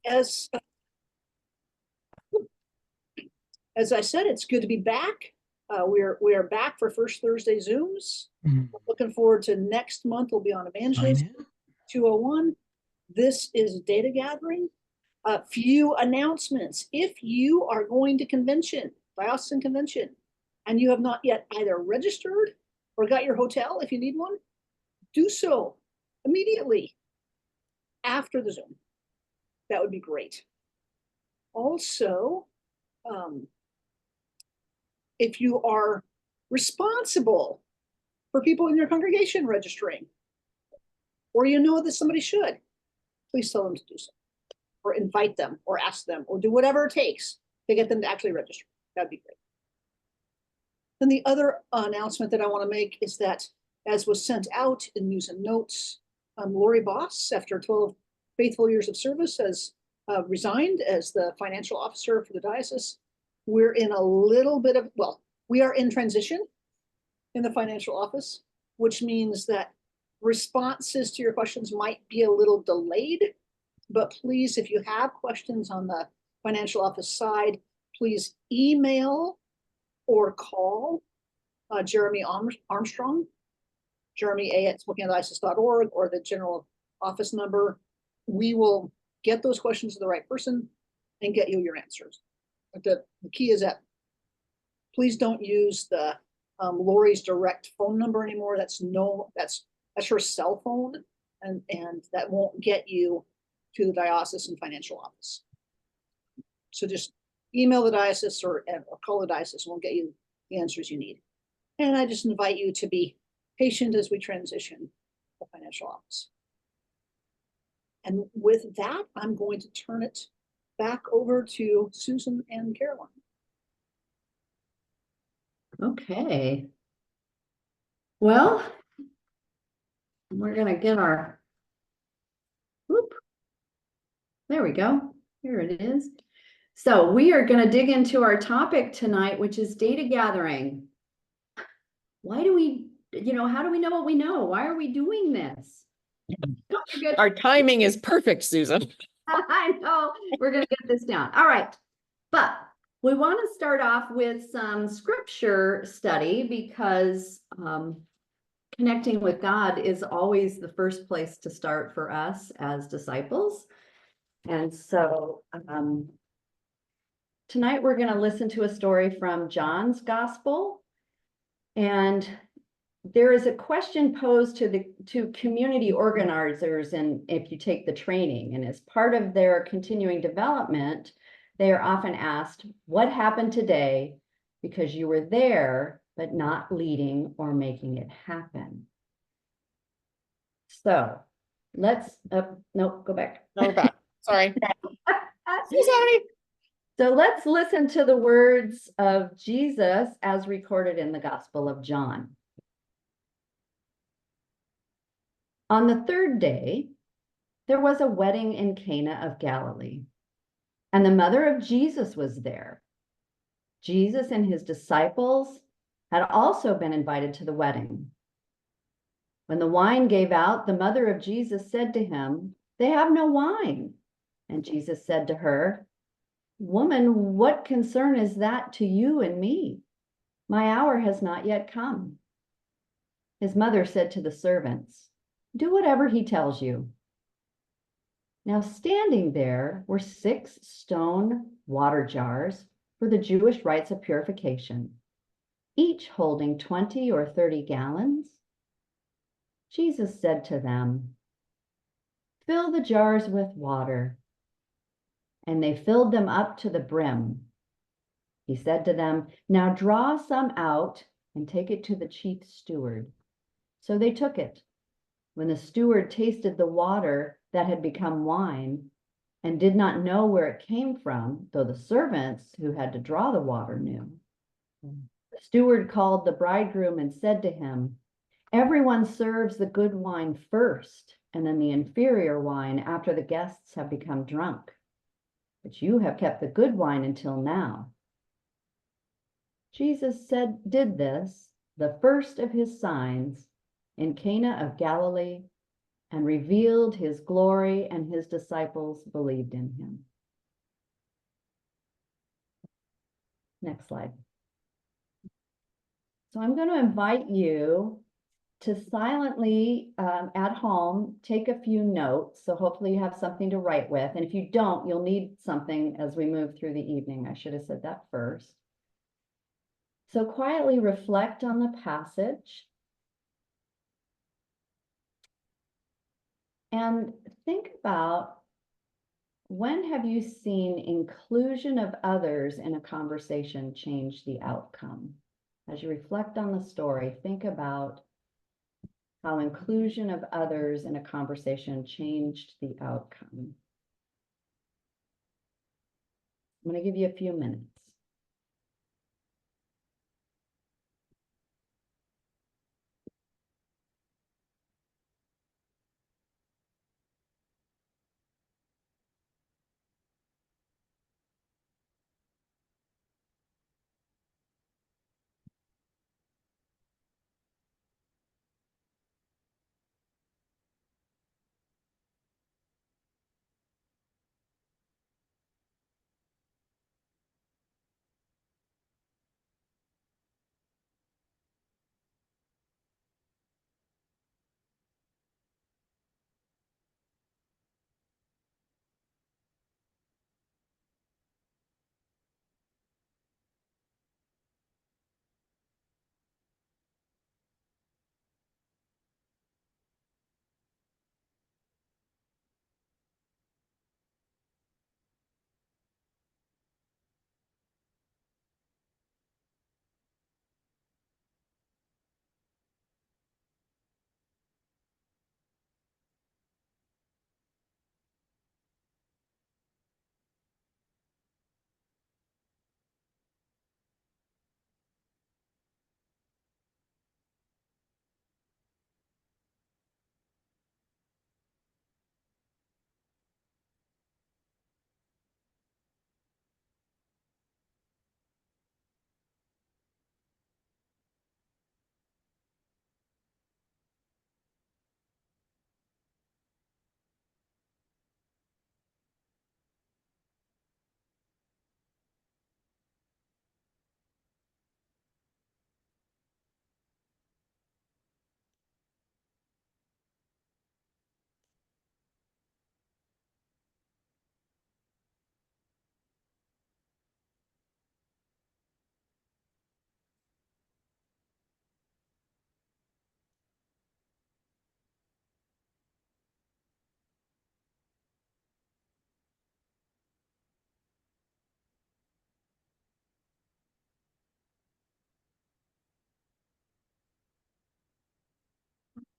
as as I said, it's good to be back. We are back for First Thursday Zooms. Looking forward to next month. We'll be on Evangelist 201. This is data gathering. A few announcements. If you are going to convention, diocesan convention, and you have not yet either registered or got your hotel, if you need one, do so immediately after the Zoom. That would be great. Also, if you are responsible for people in your congregation registering, or you know that somebody should, please tell them to do so, or invite them, or ask them, or do whatever it takes to get them to actually register. That'd be great. Then the other announcement that I want to make is that, as was sent out in news and notes, Lori Boss, after 12 faithful years of service, has resigned as the financial officer for the diocese. We're in a little bit of, well, we are in transition in the financial office, which means that responses to your questions might be a little delayed. But please, if you have questions on the financial office side, please email or call Jeremy Armstrong, jeremy@SpokaneDiocese.org, or the general office number. We will get those questions to the right person and get you your answers. But the key is that please don't use the Lori's direct phone number anymore. That's her cell phone, and that won't get you to the diocesan financial office. So just email the diocese or call the diocese, and we'll get you the answers you need. And I just invite you to be patient as we transition the financial office. And with that, I'm going to turn it back over to Susan and Caroline. Okay. Well, we're going to get our, whoop, there we go. Here it is. So we are going to dig into our topic tonight, which is data gathering. Why do we, how do we know what we know? Why are we doing this? Our timing is perfect, Susan. I know. We're going to get this down. All right. But we want to start off with some scripture study because connecting with God is always the first place to start for us as disciples. And so tonight we're going to listen to a story from John's Gospel. And there is a question posed to community organizers, and if you take the training, and as part of their continuing development, they are often asked, what happened today because you were there, but not leading or making it happen? So let's, nope, go back. No, we're back. Sorry. Sorry. So let's listen to the words of Jesus as recorded in the Gospel of John. On the third day, there was a wedding in Cana of Galilee, and the mother of Jesus was there. Jesus and his disciples had also been invited to the wedding. When the wine gave out, the mother of Jesus said to him, "They have no wine." And Jesus said to her, "Woman, what concern is that to you and me? My hour has not yet come." His mother said to the servants, "Do whatever he tells you." Now standing there were 6 stone water jars for the Jewish rites of purification, each holding 20 or 30 gallons. Jesus said to them, "Fill the jars with water." And they filled them up to the brim. He said to them, "Now draw some out and take it to the chief steward." So they took it. When the steward tasted the water that had become wine and did not know where it came from, though the servants who had to draw the water knew, the steward called the bridegroom and said to him, "Everyone serves the good wine first, and then the inferior wine after the guests have become drunk. But you have kept the good wine until now." Jesus did this, the first of his signs, in Cana of Galilee, and revealed his glory, and his disciples believed in him. Next slide. So I'm going to invite you to silently at home take a few notes. So hopefully you have something to write with. And if you don't, you'll need something as we move through the evening. I should have said that first. So quietly reflect on the passage. And think about, when have you seen inclusion of others in a conversation change the outcome? As you reflect on the story, think about how inclusion of others in a conversation changed the outcome. I'm going to give you a few minutes.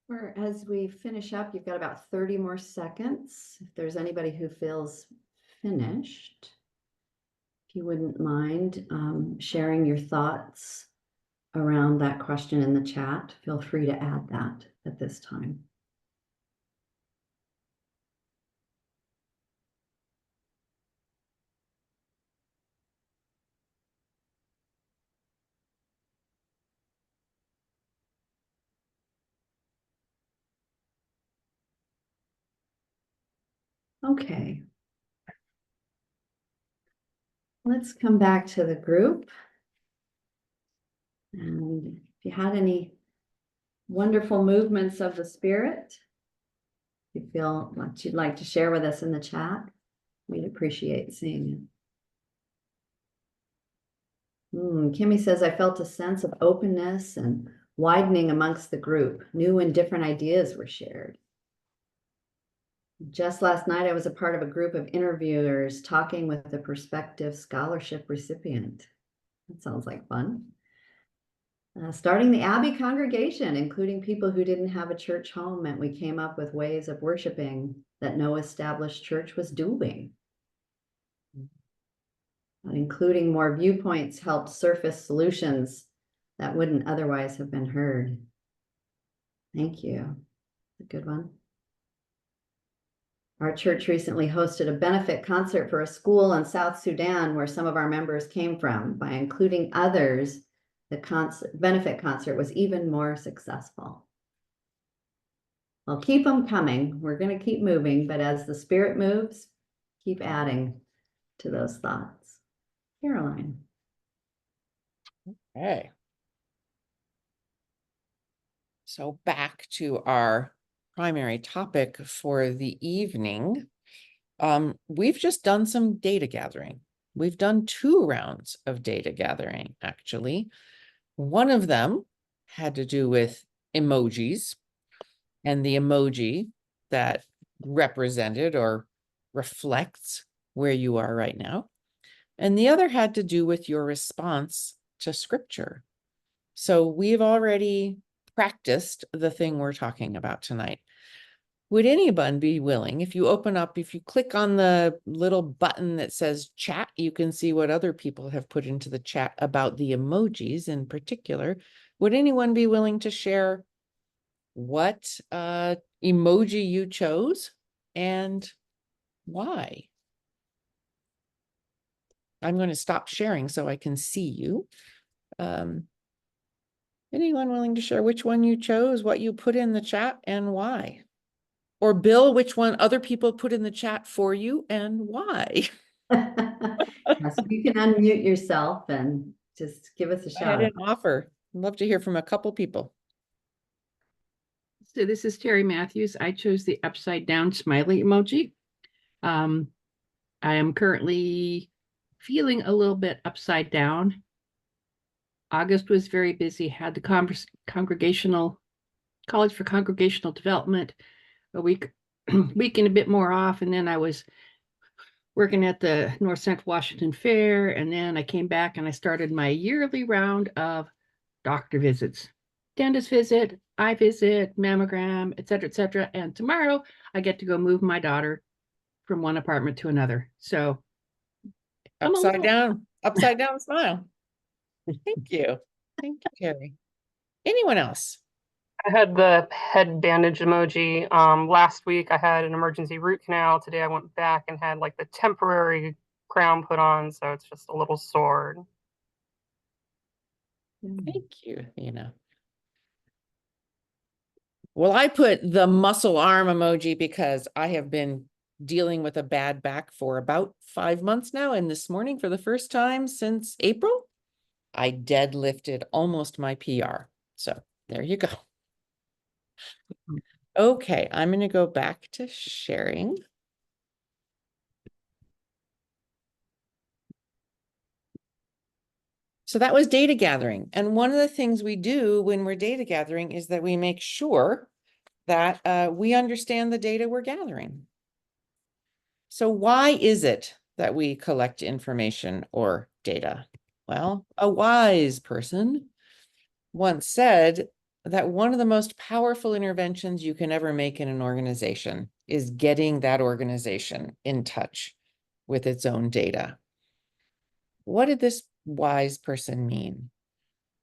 Or as we finish up, you've got about 30 more seconds. If there's anybody who feels finished, if you wouldn't mind sharing your thoughts around that question in the chat, feel free to add that at this time. Okay. Let's come back to the group. And if you had any wonderful movements of the spirit, if you feel what you'd like to share with us in the chat, we'd appreciate seeing it. Kimmy says, I felt a sense of openness and widening amongst the group. New and different ideas were shared. Just last night, I was a part of a group of interviewers talking with a prospective scholarship recipient. That sounds like fun. Starting the Abbey congregation, including people who didn't have a church home, meant we came up with ways of worshiping that no established church was doing. Including more viewpoints helped surface solutions that wouldn't otherwise have been heard. Thank you. A good one. Our church recently hosted a benefit concert for a school in South Sudan where some of our members came from. By including others, the benefit concert was even more successful. Well, keep them coming. We're going to keep moving, but as the spirit moves, keep adding to those thoughts. Caroline. Okay. So back to our primary topic for the evening. We've just done some data gathering. We've done 2 rounds of data gathering, actually. One of them had to do with emojis and the emoji that represented or reflects where you are right now. And the other had to do with your response to scripture. So we've already practiced the thing we're talking about tonight. Would anyone be willing, if you click on the little button that says chat, you can see what other people have put into the chat about the emojis in particular. Would anyone be willing to share what emoji you chose and why? I'm going to stop sharing so I can see you. Anyone willing to share which one you chose, what you put in the chat, and why? Or Bill, which one other people put in the chat for you and why? Yes, you can unmute yourself and just give us a I had shout. an offer. I'd love to hear from a couple people. So this is Terry Matthews. I chose the upside down smiley emoji. I am currently feeling a little bit upside down. August was very busy, had the congregational college for congregational development a week and a bit more off, and then I was working at the North Central Washington Fair, and then I came back and I started my yearly round of doctor visits, dentist visit, eye visit, mammogram, et cetera, and tomorrow I get to go move my daughter from one apartment to another. So Upside down smile. Thank you. Thank you, Terry. Anyone else? I had the head bandage emoji. Last week I had an emergency root canal. Today I went back and had like the temporary crown put on, so it's just a little sword. Thank you, Nina. Well, I put the muscle arm emoji because I have been dealing with a bad back for about 5 months now. And this morning, for the first time since April, I deadlifted almost my PR. So there you go. Okay, I'm going to go back to sharing. So that was data gathering. And one of the things we do when we're data gathering is that we make sure that we understand the data we're gathering. So why is it that we collect information or data? Well, a wise person once said that one of the most powerful interventions you can ever make in an organization is getting that organization in touch with its own data. What did this wise person mean?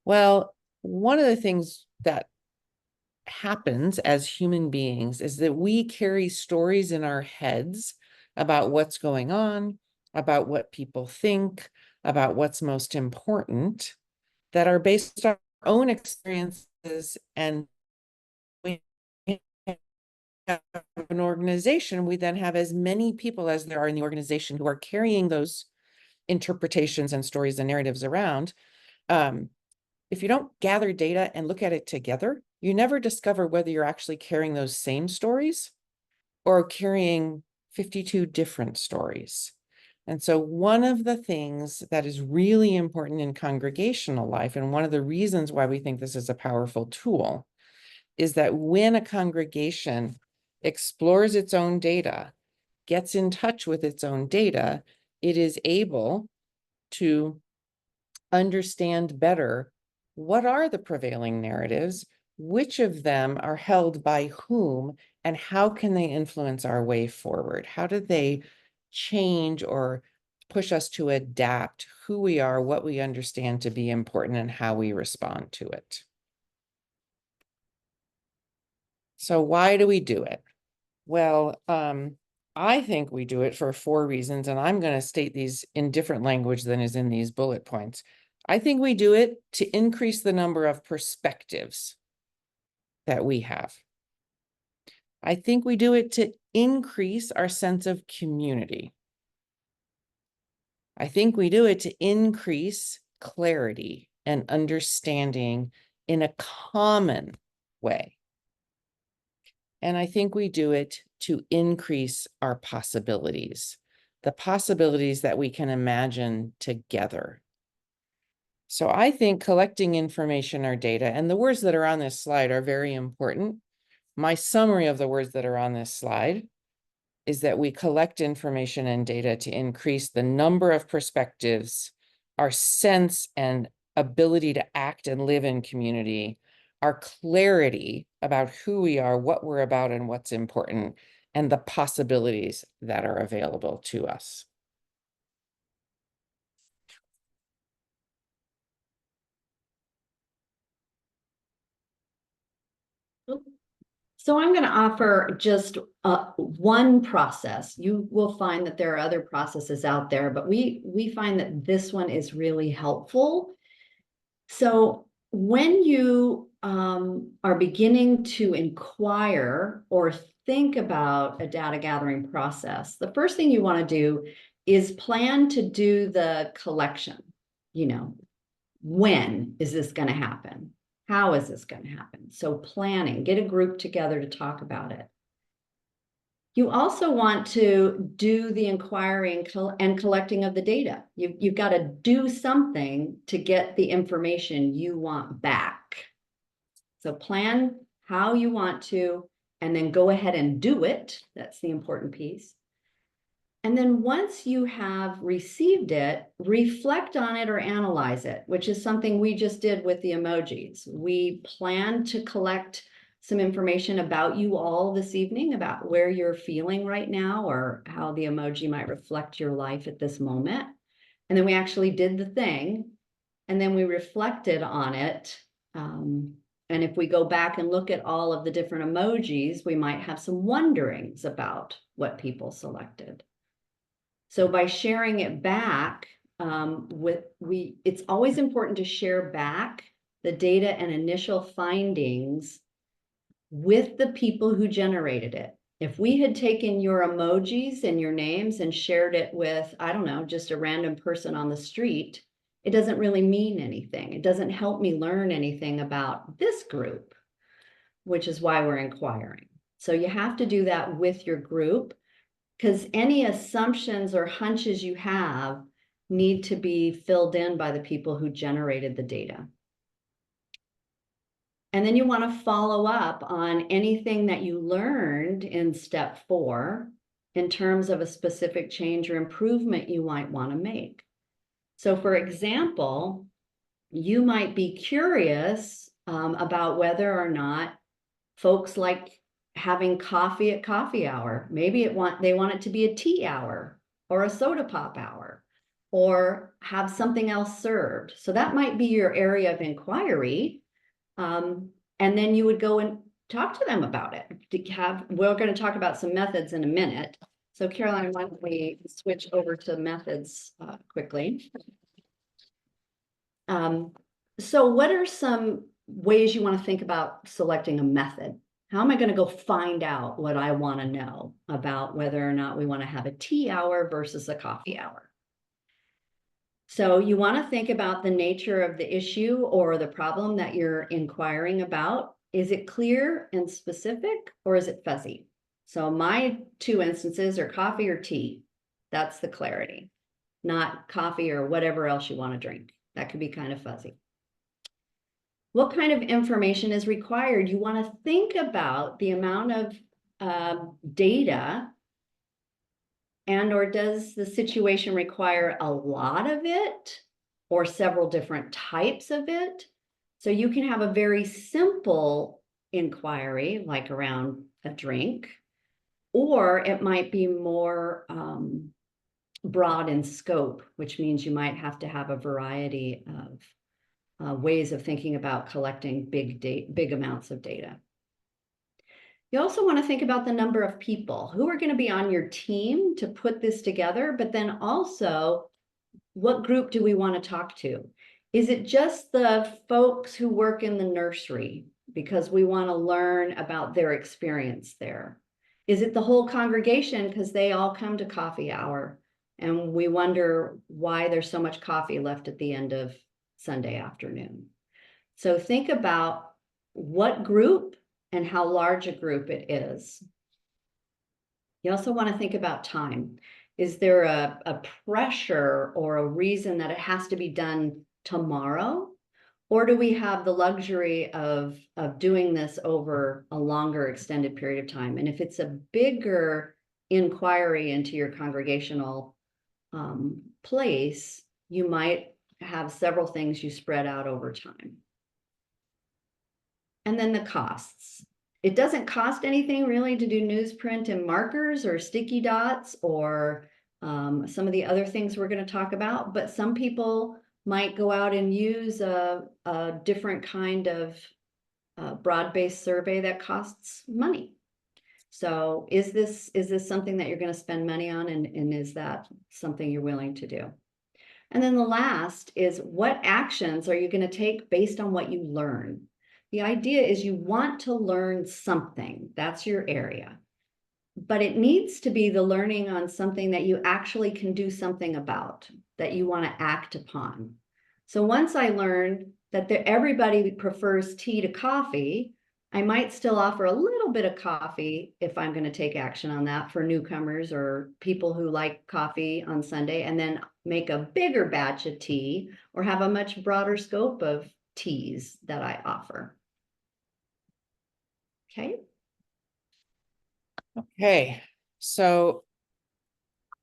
Well, one of the things that happens as human beings is that we carry stories in our heads about what's going on, about what people think, about what's most important, that are based on our own experiences. And we have an organization, we then have as many people as there are in the organization who are carrying those interpretations and stories and narratives around. If you don't gather data and look at it together, you never discover whether you're actually carrying those same stories or carrying 52 different stories. And so one of the things that is really important in congregational life, and one of the reasons why we think this is a powerful tool, is that when a congregation explores its own data, gets in touch with its own data, it is able to understand better what are the prevailing narratives, which of them are held by whom, and how can they influence our way forward? How do they change or push us to adapt who we are, what we understand to be important, and how we respond to it? So why do we do it? Well, I think we do it for 4 reasons, and I'm going to state these in different language than is in these bullet points. I think we do it to increase the number of perspectives that we have. I think we do it to increase our sense of community. I think we do it to increase clarity and understanding in a common way. And I think we do it to increase our possibilities, the possibilities that we can imagine together. So I think collecting information or data, and the words that are on this slide are very important. My summary of the words that are on this slide is that we collect information and data to increase the number of perspectives, our sense and ability to act and live in community, our clarity about who we are, what we're about, and what's important, and the possibilities that are available to us. So I'm going to offer just one process. You will find that there are other processes out there, but we find that this one is really helpful. So when you are beginning to inquire or think about a data gathering process, the first thing you want to do is plan to do the collection. You know, when is this going to happen? How is this going to happen? So planning, get a group together to talk about it. You also want to do the inquiring and collecting of the data. You've got to do something to get the information you want back. So plan how you want to, and then go ahead and do it. That's the important piece. And then once you have received it, reflect on it or analyze it, which is something we just did with the emojis. We plan to collect some information about you all this evening, about where you're feeling right now or how the emoji might reflect your life at this moment. And then we actually did the thing, and then we reflected on it. And if we go back and look at all of the different emojis, we might have some wonderings about what people selected. So by sharing it back, it's always important to share back the data and initial findings with the people who generated it. If we had taken your emojis and your names and shared it with, I don't know, just a random person on the street, it doesn't really mean anything. It doesn't help me learn anything about this group, which is why we're inquiring. So you have to do that with your group, because any assumptions or hunches you have need to be filled in by the people who generated the data. And then you want to follow up on anything that you learned in step 4 in terms of a specific change or improvement you might want to make. So for example, you might be curious about whether or not folks like having coffee at coffee hour. Maybe they want it to be a tea hour or a soda pop hour, or have something else served. So that might be your area of inquiry. And then you would go and talk to them about it. We're going to talk about some methods in a minute. So Caroline, why don't we switch over to methods quickly? So what are some ways you want to think about selecting a method? How am I going to go find out what I want to know about whether or not we want to have a tea hour versus a coffee hour? So you want to think about the nature of the issue or the problem that you're inquiring about. Is it clear and specific, or is it fuzzy? So my 2 instances are coffee or tea. That's the clarity, not coffee or whatever else you want to drink. That could be kind of fuzzy. What kind of information is required? You want to think about the amount of data, and or does the situation require a lot of it or several different types of it? So you can have a very simple inquiry, like around a drink, or it might be more broad in scope, which means you might have to have a variety of ways of thinking about collecting big amounts of data. You also want to think about the number of people who are going to be on your team to put this together, but then also what group do we want to talk to? Is it just the folks who work in the nursery? because we want to learn about their experience there? Is it the whole congregation because they all come to coffee hour and we wonder why there's so much coffee left at the end of Sunday afternoon? So think about what group and how large a group it is. You also want to think about time. Is there a pressure or a reason that it has to be done tomorrow? Or do we have the luxury of doing this over a longer extended period of time? And if it's a bigger inquiry into your congregational place, you might have several things you spread out over time. And then the costs. It doesn't cost anything really to do newsprint and markers or sticky dots or some of the other things we're going to talk about, but some people might go out and use a different kind of broad-based survey that costs money. So is this something that you're going to spend money on, and is that something you're willing to do? And then the last is, what actions are you going to take based on what you learn? The idea is you want to learn something. That's your area. But it needs to be the learning on something that you actually can do something about, that you want to act upon. So once I learned that everybody prefers tea to coffee, I might still offer a little bit of coffee if I'm going to take action on that for newcomers or people who like coffee on Sunday, and then make a bigger batch of tea or have a much broader scope of teas that I offer. Okay. Okay, so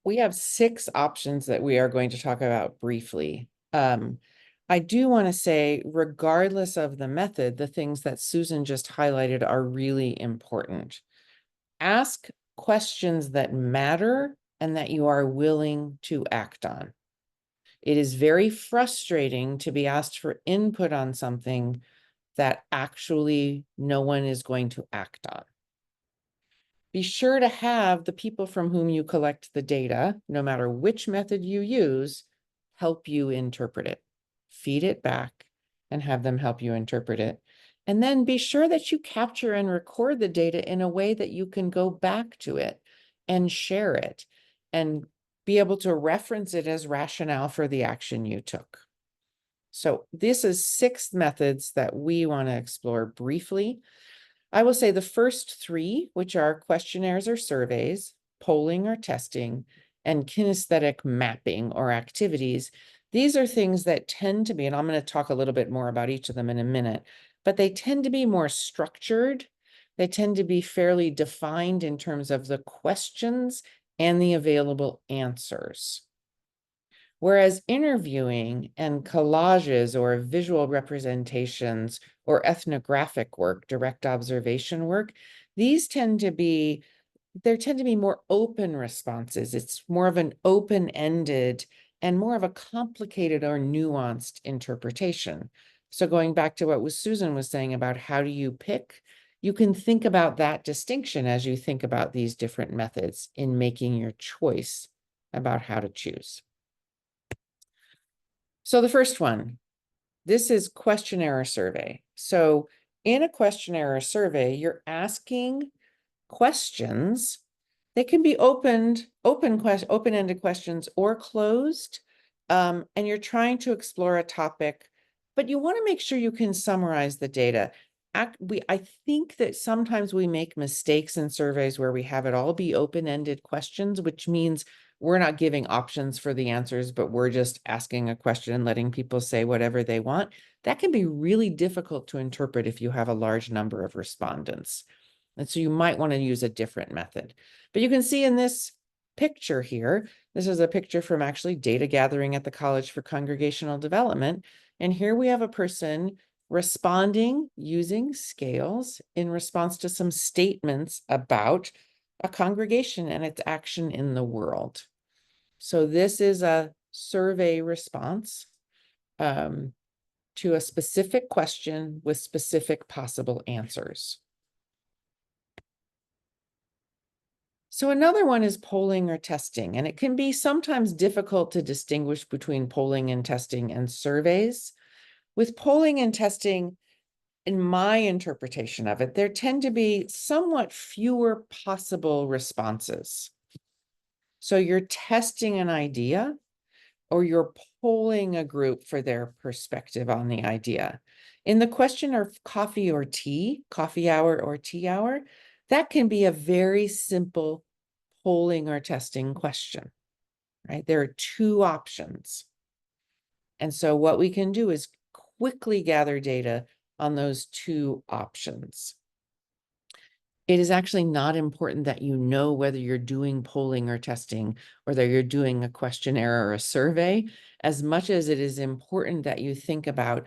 we have 6 options that we are going to talk about briefly. I do want to say, regardless of the method, the things that Susan just highlighted are really important. Ask questions that matter and that you are willing to act on. It is very frustrating to be asked for input on something that actually no one is going to act on. Be sure to have the people from whom you collect the data, no matter which method you use, help you interpret it. Feed it back and have them help you interpret it. And then be sure that you capture and record the data in a way that you can go back to it and share it and be able to reference it as rationale for the action you took. So this is 6 methods that we want to explore briefly. I will say the first 3, which are questionnaires or surveys, polling or testing, and kinesthetic mapping or activities. These are things that tend to be, and I'm going to talk a little bit more about each of them in a minute, but they tend to be more structured. They tend to be fairly defined in terms of the questions and the available answers. Whereas interviewing and collages or visual representations or ethnographic work, direct observation work, there tend to be more open responses. It's more of an open-ended and more of a complicated or nuanced interpretation. So going back to what Susan was saying about how do you pick, you can think about that distinction as you think about these different methods in making your choice about how to choose. So the first one, this is questionnaire or survey. So in a questionnaire or survey, you're asking questions. They can be open-ended questions or closed, and you're trying to explore a topic, but you want to make sure you can summarize the data. I think that sometimes we make mistakes in surveys where we have it all be open-ended questions, which means we're not giving options for the answers, but we're just asking a question and letting people say whatever they want. That can be really difficult to interpret if you have a large number of respondents. And so you might want to use a different method. But you can see in this picture here, this is a picture from actually data gathering at the College for Congregational Development. And here we have a person responding using scales in response to some statements about a congregation and its action in the world. So this is a survey response to a specific question with specific possible answers. So another one is polling or testing, and it can be sometimes difficult to distinguish between polling and testing and surveys. With polling and testing, in my interpretation of it, there tend to be somewhat fewer possible responses. So you're testing an idea or you're polling a group for their perspective on the idea. In the question of coffee or tea, coffee hour or tea hour, that can be a very simple polling or testing question, right? There are two options. And so what we can do is quickly gather data on those two options. It is actually not important that you know whether you're doing polling or testing, or that you're doing a questionnaire or a survey, as much as it is important that you think about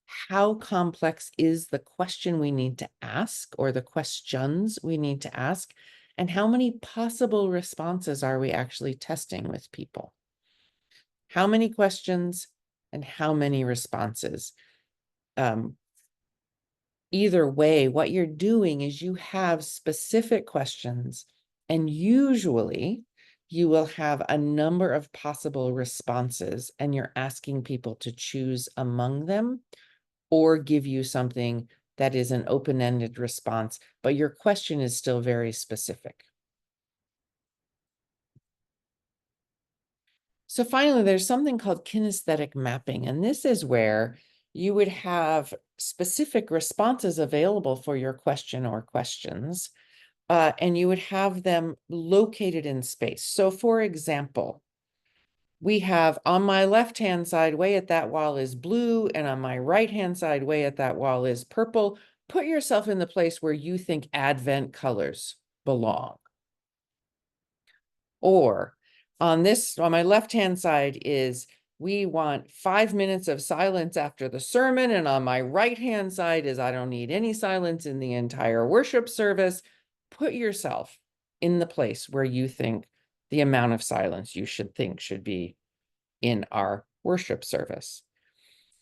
how complex is the question we need to ask, or the questions we need to ask, and how many possible responses are we actually testing with people? How many questions and how many responses? Either way, what you're doing is you have specific questions, and usually you will have a number of possible responses, and you're asking people to choose among them or give you something that is an open-ended response, but your question is still very specific. So finally, there's something called kinesthetic mapping, and this is where you would have specific responses available for your question or questions, and you would have them located in space. So for example, we have on my left-hand side, way at that wall is blue, and on my right-hand side, way at that wall is purple. Put yourself in the place where you think Advent colors belong. Or on my left-hand side is, we want 5 minutes of silence after the sermon. And on my right-hand side is, I don't need any silence in the entire worship service. Put yourself in the place where you think the amount of silence you should be in our worship service.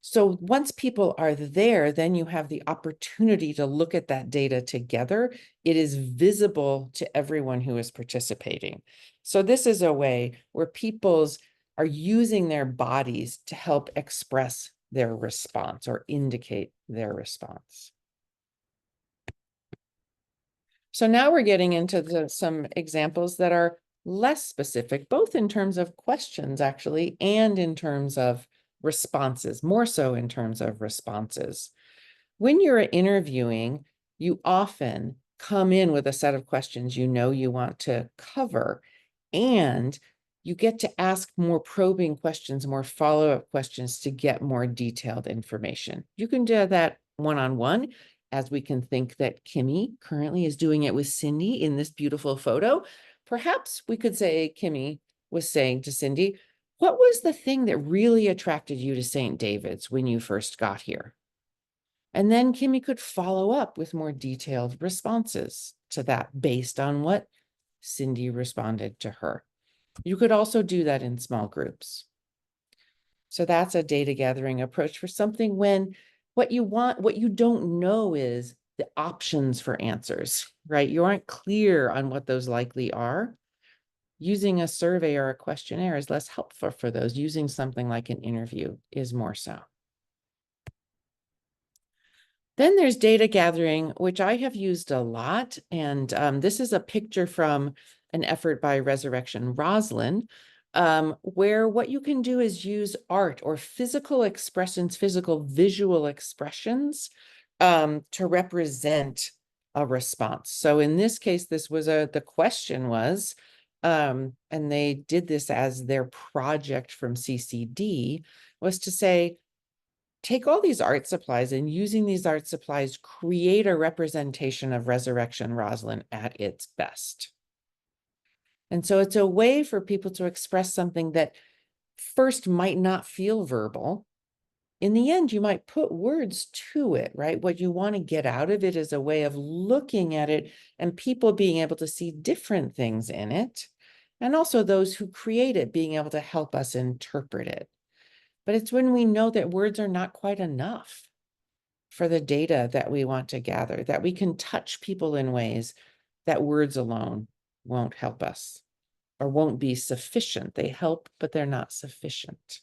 So once people are there, then you have the opportunity to look at that data together. It is visible to everyone who is participating. So this is a way where people's are using their bodies to help express their response or indicate their response. So now we're getting into some examples that are less specific, both in terms of questions actually, and in terms of responses, more so in terms of responses. When you're interviewing, you often come in with a set of questions you know you want to cover, and you get to ask more probing questions, more follow-up questions to get more detailed information. You can do that one-on-one, as we can think that Kimmy currently is doing it with Cindy in this beautiful photo. Perhaps we could say Kimmy was saying to Cindy, what was the thing that really attracted you to St. David's when you first got here? And then Kimmy could follow up with more detailed responses to that based on what Cindy responded to her. You could also do that in small groups. So that's a data gathering approach for something when what you don't know is the options for answers, right? You aren't clear on what those likely are. Using a survey or a questionnaire is less helpful for those. Using something like an interview is more so. Then there's data gathering, which I have used a lot. And this is a picture from an effort by Resurrection Roslyn, where what you can do is use art or physical expressions, physical visual expressions to represent a response. So in this case, this was the question was, and they did this as their project from CCD, was to say, take all these art supplies and using these art supplies, create a representation of Resurrection Roslyn at its best. And so it's a way for people to express something that first might not feel verbal. In the end, you might put words to it, right? What you want to get out of it is a way of looking at it and people being able to see different things in it. And also those who create it being able to help us interpret it. But it's when we know that words are not quite enough for the data that we want to gather, that we can touch people in ways that words alone won't help us or won't be sufficient. They help, but they're not sufficient.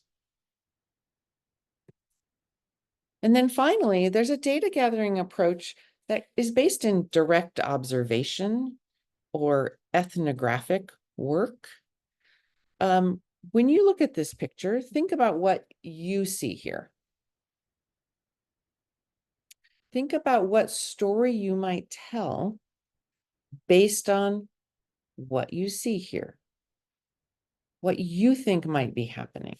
And then finally, there's a data gathering approach that is based in direct observation or ethnographic work. When you look at this picture, think about what you see here. Think about what story you might tell based on what you see here, what you think might be happening.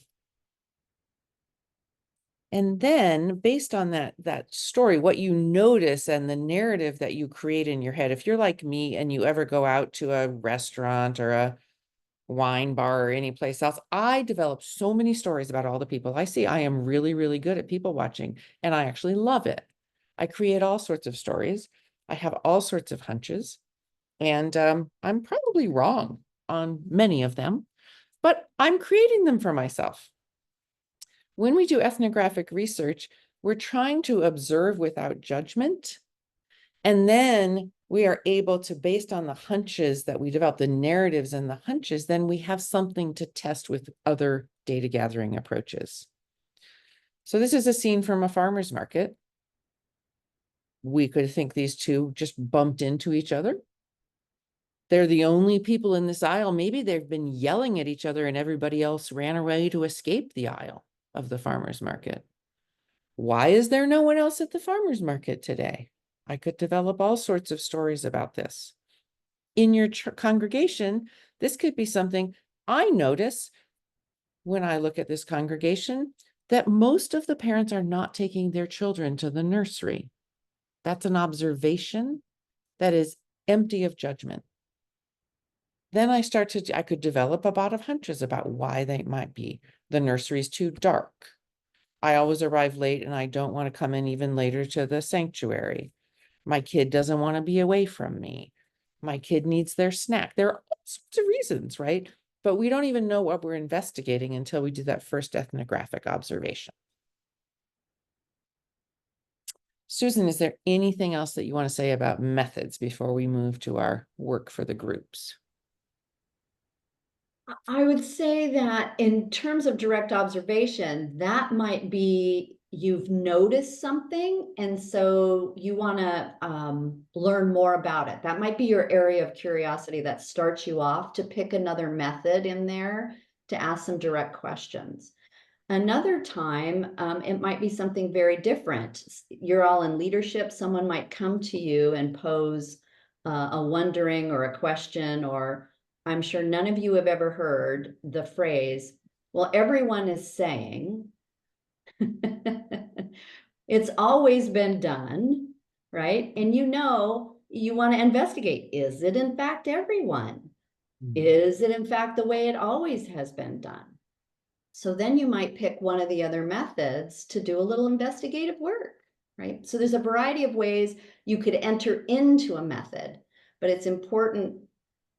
And then based on that story, what you notice and the narrative that you create in your head, if you're like me and you ever go out to a restaurant or a wine bar or any place else, I develop so many stories about all the people I see. I am really, really good at people watching, and I actually love it. I create all sorts of stories. I have all sorts of hunches, and I'm probably wrong on many of them, but I'm creating them for myself. When we do ethnographic research, we're trying to observe without judgment. And then we are able to, based on the hunches that we develop, the narratives and the hunches, then we have something to test with other data gathering approaches. So this is a scene from a farmer's market. We could think these two just bumped into each other. They're the only people in this aisle. Maybe they've been yelling at each other and everybody else ran away to escape the aisle of the farmer's market. Why is there no one else at the farmer's market today? I could develop all sorts of stories about this. In your congregation, this could be something I notice when I look at this congregation, that most of the parents are not taking their children to the nursery. That's an observation that is empty of judgment. Then I could develop a lot of hunches about why they might be. The nursery's too dark. I always arrive late and I don't want to come in even later to the sanctuary. My kid doesn't want to be away from me. My kid needs their snack. There are all sorts of reasons, right? But we don't even know what we're investigating until we do that first ethnographic observation. Susan, is there anything else that you want to say about methods before we move to our work for the groups? I would say that in terms of direct observation, that might be you've noticed something, and so you want to learn more about it. That might be your area of curiosity that starts you off to pick another method in there to ask some direct questions. Another time, it might be something very different. You're all in leadership. Someone might come to you and pose a wondering or a question, or I'm sure none of you have ever heard the phrase, well, everyone is saying, it's always been done, right? And you want to investigate, is it in fact everyone? Is it in fact the way it always has been done? So then you might pick one of the other methods to do a little investigative work, right? So there's a variety of ways you could enter into a method, but it's important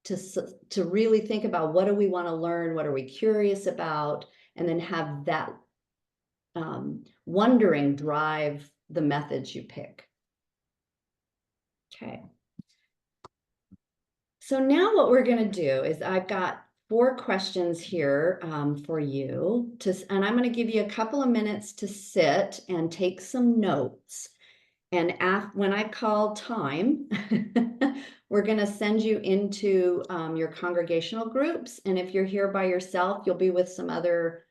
to really think about, what do we want to learn? What are we curious about? And then have that wondering drive the methods you pick. Okay. So now what we're going to do is I've got 4 questions here for you and I'm going to give you a couple of minutes to sit and take some notes. And when I call time, we're going to send you into your congregational groups. And if you're here by yourself, you'll be with some other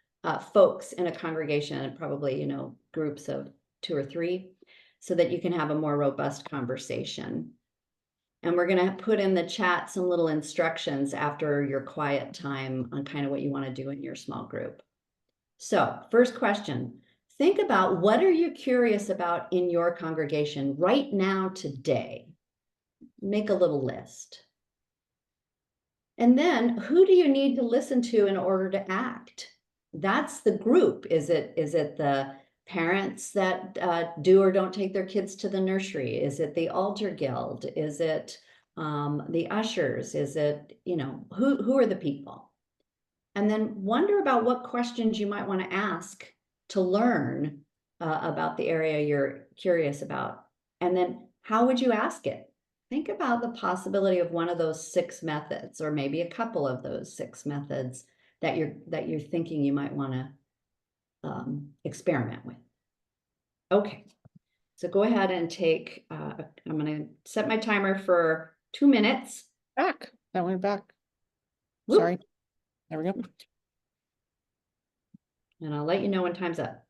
folks in a congregation, and probably, groups of 2 or 3, so that you can have a more robust conversation. And we're going to put in the chat some little instructions after your quiet time on kind of what you want to do in your small group. So, first question. Think about, what are you curious about in your congregation right now today? Make a little list. And then, who do you need to listen to in order to act? That's the group. Is it the parents that do or don't take their kids to the nursery? Is it the altar guild? Is it the ushers? Is it, who are the people? And then wonder about what questions you might want to ask to learn about the area you're curious about. And then how would you ask it? Think about the possibility of one of those 6 methods, or maybe a couple of those 6 methods that you're thinking you might want to experiment with. Okay, so go ahead and take, I'm gonna set my timer for 2 minutes. Back, that went back. Whoop. Sorry. There we go. And I'll let you know when time's up.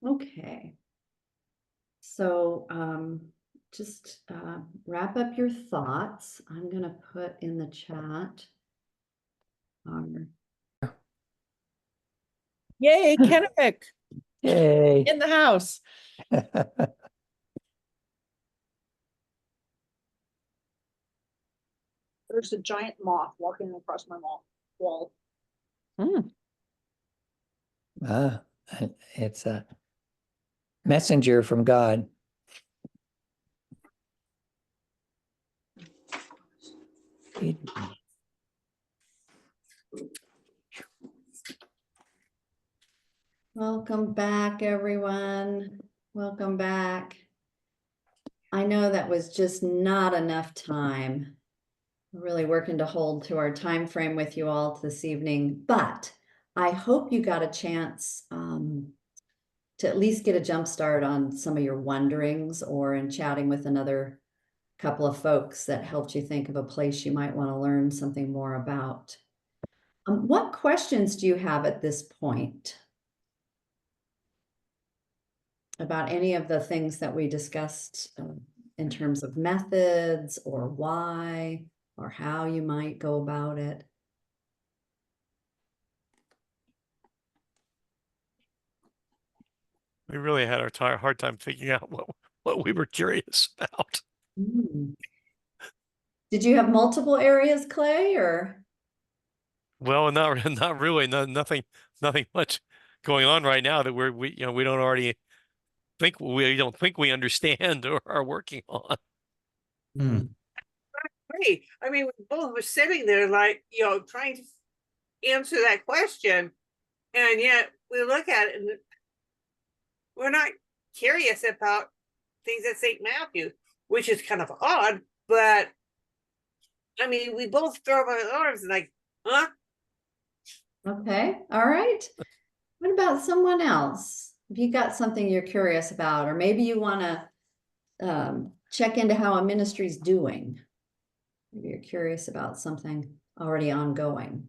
Okay. So just wrap up your thoughts. I'm gonna put in the chat. Yay, Kennebec Yay. in the house. There's a giant moth walking across my wall. Hmm. Ah, it's a messenger from God. Welcome back, everyone. Welcome back. I know that was just not enough time. We're really working to hold to our time frame with you all this evening, but I hope you got a chance to at least get a jump start on some of your wonderings, or in chatting with another couple of folks that helped you think of a place you might want to learn something more about. What questions do you have at this point about any of the things that we discussed in terms of methods, or why, or how you might go about it? We really had our hard time figuring out what we were curious about. Mm. Did you have multiple areas, Clay, or? Well, not really, nothing much going on right now that we don't already we don't think we understand or are working on. Right. I mean, we both were sitting there like, trying to answer that question. And yet we look at it and we're not curious about things at St. Matthew, which is kind of odd. But I mean, we both throw up our arms and like, huh? Okay, all right. What about someone else? If you got something you're curious about, or maybe you want to check into how a ministry's doing. Maybe you're curious about something already ongoing.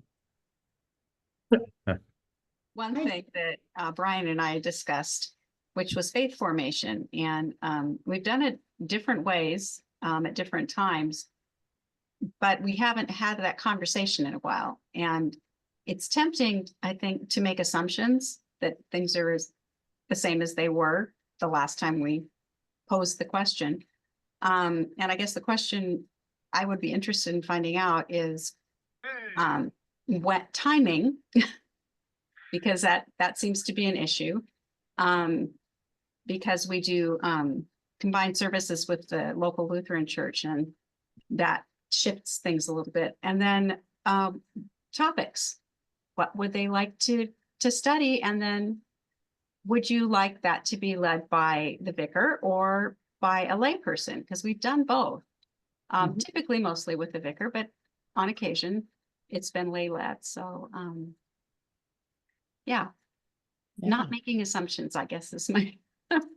One thing that Brian and I discussed, which was faith formation, and we've done it different ways at different times, but we haven't had that conversation in a while. And it's tempting, I think, to make assumptions that things are the same as they were the last time we posed the question. And I guess the question I would be interested in finding out is what timing, because that seems to be an issue. Because we do combined services with the local Lutheran church, and that shifts things a little bit. And then topics. What would they like to study? And then would you like that to be led by the vicar or by a layperson? Because we've done both. Typically mostly with the vicar, but on occasion it's been lay led. So yeah, not making assumptions, I guess, is my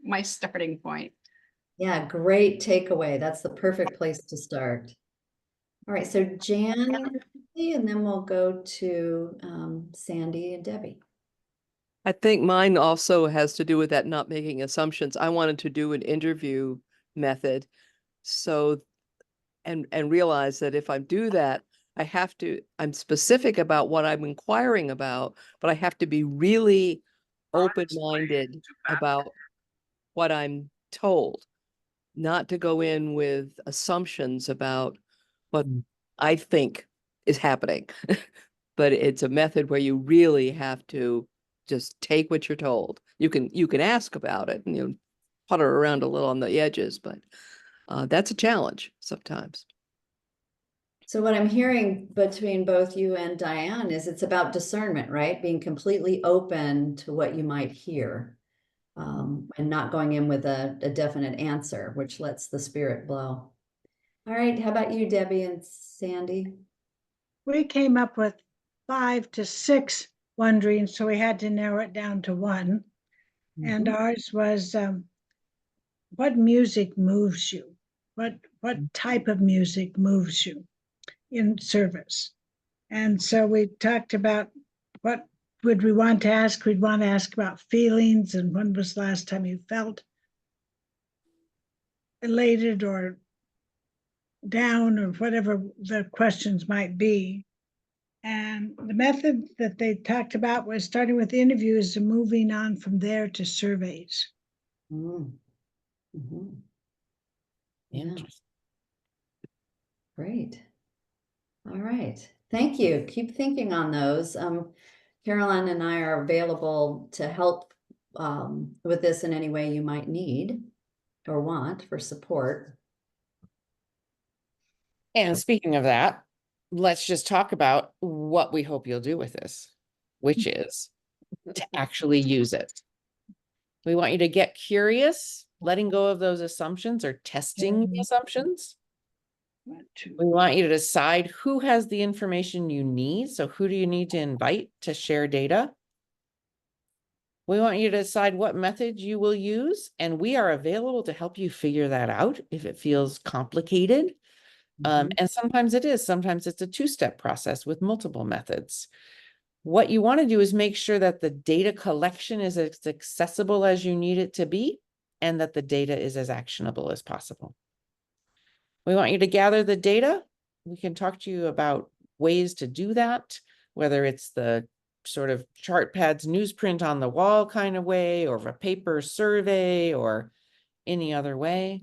my starting point. Yeah, great takeaway. That's the perfect place to start. All right, so Jan, and then we'll go to Sandy and Debbie. I think mine also has to do with that not making assumptions. I wanted to do an interview method. So, and realize that if I do that, I'm specific about what I'm inquiring about, but I have to be really open-minded about what I'm told, not to go in with assumptions about what I think is happening. But it's a method where you really have to just take what you're told. You can ask about it and putter around a little on the edges, but that's a challenge sometimes. So what I'm hearing between both you and Diane is it's about discernment, right? Being completely open to what you might hear, and not going in with a definite answer, which lets the spirit blow. All right, how about you, Debbie and Sandy? We came up with 5 to 6 wonderings, so we had to narrow it down to one. And ours was, what music moves you? What type of music moves you in service? And so we talked about what would we want to ask? We'd want to ask about feelings, and when was the last time you felt elated or down, or whatever the questions might be. And the method that they talked about was starting with interviews and moving on from there to surveys. Interesting. Great. All right. Thank you. Keep thinking on those. Caroline and I are available to help with this in any way you might need or want for support. And speaking of that, let's just talk about what we hope you'll do with this, which is to actually use it. We want you to get curious, letting go of those assumptions or testing the assumptions. We want you to decide who has the information you need. So who do you need to invite to share data? We want you to decide what method you will use, and we are available to help you figure that out if it feels complicated. And sometimes it is. Sometimes it's a two-step process with multiple methods. What you want to do is make sure that the data collection is as accessible as you need it to be, and that the data is as actionable as possible. We want you to gather the data. We can talk to you about ways to do that, whether it's the sort of chart pads newsprint on the wall kind of way, or a paper survey, or any other way.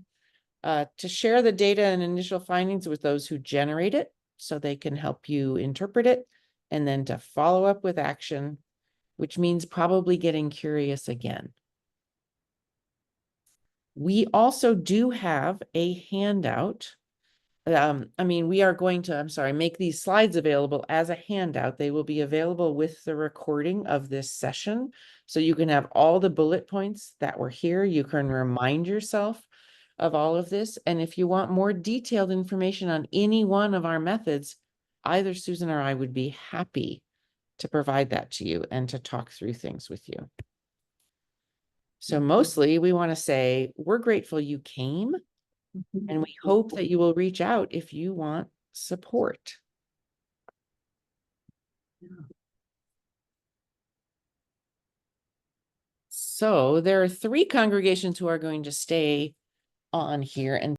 To share the data and initial findings with those who generate it so they can help you interpret it, and then to follow up with action, which means probably getting curious again. We also do have a handout. We are going to, make these slides available as a handout. They will be available with the recording of this session. So you can have all the bullet points that were here. You can remind yourself of all of this. And if you want more detailed information on any one of our methods, either Susan or I would be happy to provide that to you and to talk through things with you. So mostly we want to say, we're grateful you came, and we hope that you will reach out if you want support. So there are 3 congregations who are going to stay on here and